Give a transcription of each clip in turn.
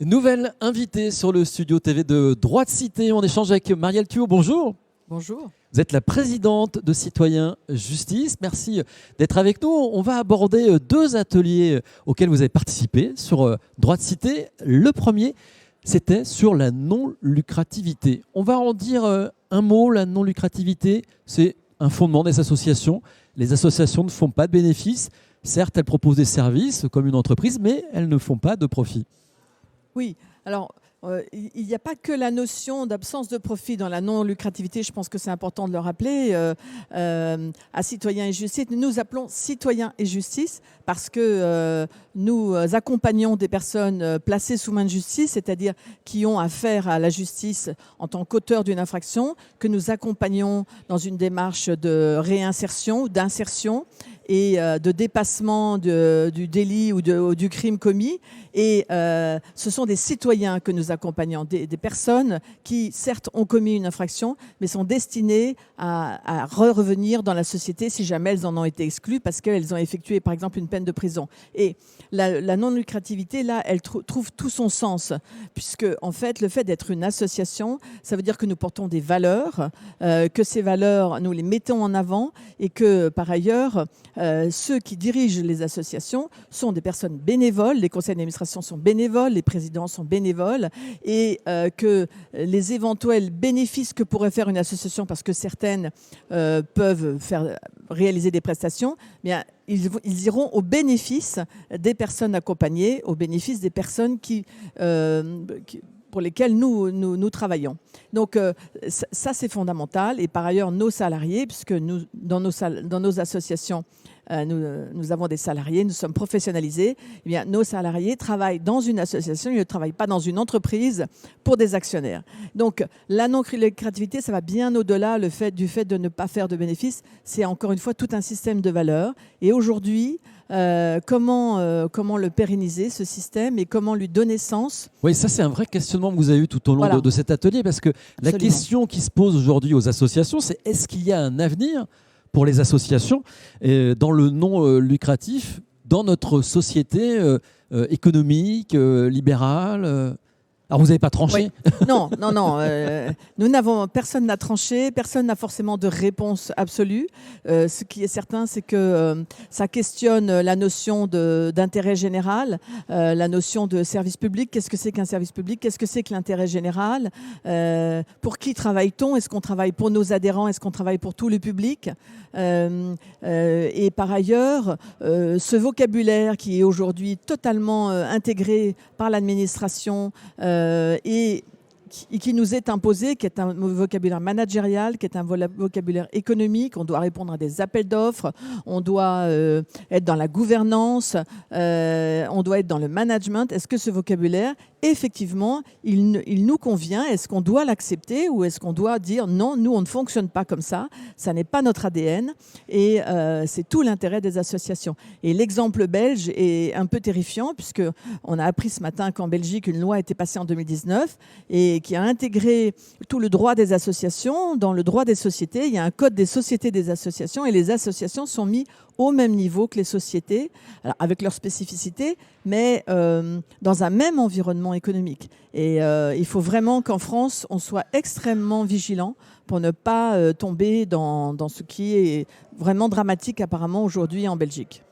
Nouvelle invitée sur le studio TV de Droit de Cité. On échange avec Marielle Thuot. Bonjour. Bonjour. Vous êtes la présidente de Citoyens Justice. Merci d'être avec nous. On va aborder deux ateliers auxquels vous avez participé sur Droit de Cité. Le premier, c'était sur la non-lucrativité. On va en dire un mot. La non-lucrativité, c'est un fondement des associations. Les associations ne font pas de bénéfices. Certes, elles proposent des services comme une entreprise, mais elles ne font pas de profit. Oui, alors il n'y a pas que la notion d'absence de profit dans la non-lucrativité, je pense que c'est important de le rappeler. À Citoyens et Justice, nous nous appelons Citoyens et Justice parce que nous accompagnons des personnes placées sous main de justice, c'est-à-dire qui ont affaire à la justice en tant qu'auteurs d'une infraction, que nous accompagnons dans une démarche de réinsertion ou d'insertion et de dépassement du délit ou du crime commis. Et ce sont des citoyens que nous accompagnons, des personnes qui, certes, ont commis une infraction, mais sont destinées à revenir dans la société si jamais elles en ont été exclues parce qu'elles ont effectué, par exemple, une peine de prison. Et la non-lucrativité, là, elle trouve tout son sens, puisque, en fait, le fait d'être une association, ça veut dire que nous portons des valeurs, que ces valeurs, nous les mettons en avant et que, par ailleurs, ceux qui dirigent les associations sont des personnes bénévoles, les conseils d'administration sont bénévoles, les présidents sont bénévoles, et que les éventuels bénéfices que pourrait faire une association, parce que certaines peuvent réaliser des prestations, bien, ils iront au bénéfice des personnes accompagnées, au bénéfice des personnes pour lesquelles nous travaillons. Donc ça, c'est fondamental. Et par ailleurs, nos salariés, puisque nous, dans nos associations, nous avons des salariés, nous sommes professionnalisés, eh bien, nos salariés travaillent dans une association, ils ne travaillent pas dans une entreprise pour des actionnaires. Donc la non-lucrativité, ça va bien au-delà du fait de ne pas faire de bénéfices. C'est encore une fois tout un système de valeurs. Et aujourd'hui, comment le pérenniser, ce système, et comment lui donner sens? Oui, ça c'est un vrai questionnement que vous avez eu tout au long Voilà. de cet atelier, parce que la Absolument. question qui se pose aujourd'hui aux associations, c'est est-ce qu'il y a un avenir pour les associations dans le non lucratif, dans notre société économique, libérale Alors vous n'avez pas tranché? Oui. Non. Personne n'a tranché, personne n'a forcément de réponse absolue. Ce qui est certain, c'est que ça questionne la notion d'intérêt général, la notion de service public. Qu'est-ce que c'est qu'un service public? Qu'est-ce que c'est que l'intérêt général? Pour qui travaille-t-on? Est-ce qu'on travaille pour nos adhérents? Est-ce qu'on travaille pour tout le public? Et par ailleurs, ce vocabulaire qui est aujourd'hui totalement intégré par l'administration et qui nous est imposé, qui est un vocabulaire managérial, qui est un vocabulaire économique. On doit répondre à des appels d'offres, on doit être dans la gouvernance, on doit être dans le management. Est-ce que ce vocabulaire, effectivement, il nous convient? Est-ce qu'on doit l'accepter ou est-ce qu'on doit dire non, nous, on ne fonctionne pas comme ça n'est pas notre ADN, et c'est tout l'intérêt des associations. Et l'exemple belge est un peu terrifiant, puisqu'on a appris ce matin qu'en Belgique, une loi a été passée en 2019 et qui a intégré tout le droit des associations. Dans le droit des sociétés, il y a un code des sociétés des associations, et les associations sont mises au même niveau que les sociétés, alors avec leurs spécificités, mais dans un même environnement économique. Et il faut vraiment qu'en France, on soit extrêmement vigilant pour ne pas tomber dans ce qui est vraiment dramatique apparemment aujourd'hui en Belgique.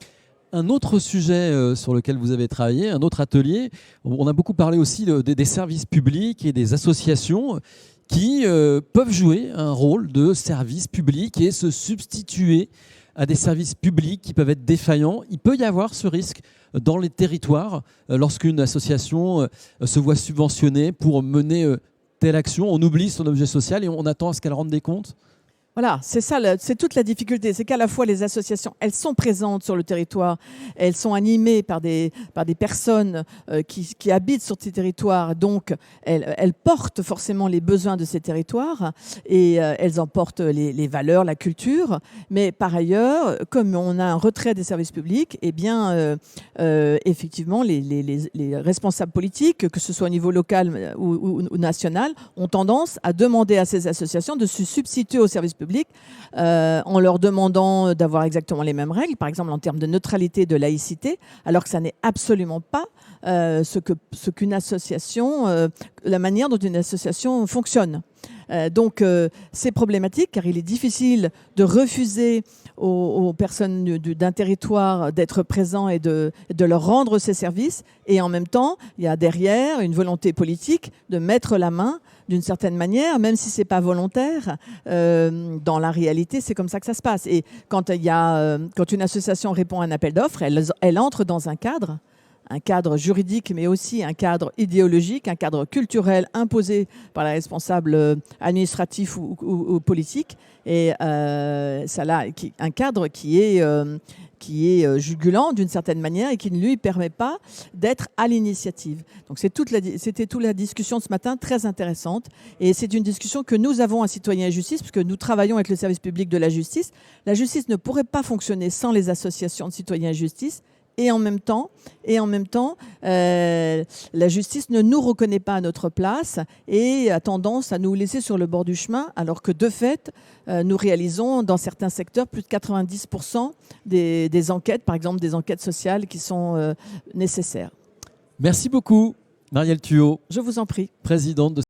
Un autre sujet sur lequel vous avez travaillé, un autre atelier, on a beaucoup parlé aussi des services publics et des associations qui peuvent jouer un rôle de service public et se substituer à des services publics qui peuvent être défaillants. Il peut y avoir ce risque dans les territoires lorsqu'une association se voit subventionnée pour mener telle action. On oublie son objet social et on attend à ce qu'elle rende des comptes. Voilà, c'est ça, c'est toute la difficulté. C'est qu'à la fois les associations, elles sont présentes sur le territoire, elles sont animées par des personnes qui habitent sur ces territoires, donc elles portent forcément les besoins de ces territoires et elles en portent les valeurs, la culture. Mais par ailleurs, comme on a un retrait des services publics, eh bien, effectivement, les responsables politiques, que ce soit au niveau local ou national, ont tendance à demander à ces associations de se substituer aux services publics public, en leur demandant d'avoir exactement les mêmes règles, par exemple en termes de neutralité, de laïcité, alors que ça n'est absolument pas ce qu'une association, la manière dont une association fonctionne. Donc c'est problématique car il est difficile de refuser aux personnes d'un territoire d'être présents et de leur rendre ces services. Et en même temps, il y a derrière une volonté politique de mettre la main d'une certaine manière, même si ce n'est pas volontaire. Dans la réalité, c'est comme ça que ça se passe. Et quand une association répond à un appel d'offres, elle entre dans un cadre juridique, mais aussi un cadre idéologique, un cadre culturel imposé par les responsables administratifs ou politiques, et un cadre qui est jugulant d'une certaine manière et qui ne lui permet pas d'être à l'initiative. Donc c'était toute la discussion de ce matin, très intéressante, et c'est une discussion que nous avons à Citoyens et Justice, puisque nous travaillons avec le service public de la justice. La justice ne pourrait pas fonctionner sans les associations de Citoyens et Justice. Et en même temps, la justice ne nous reconnaît pas à notre place et a tendance à nous laisser sur le bord du chemin, alors que de fait, nous réalisons dans certains secteurs plus de 90% des enquêtes, par exemple des enquêtes sociales qui sont nécessaires. Merci beaucoup, Marielle Thuot. Je vous en prie. Présidente de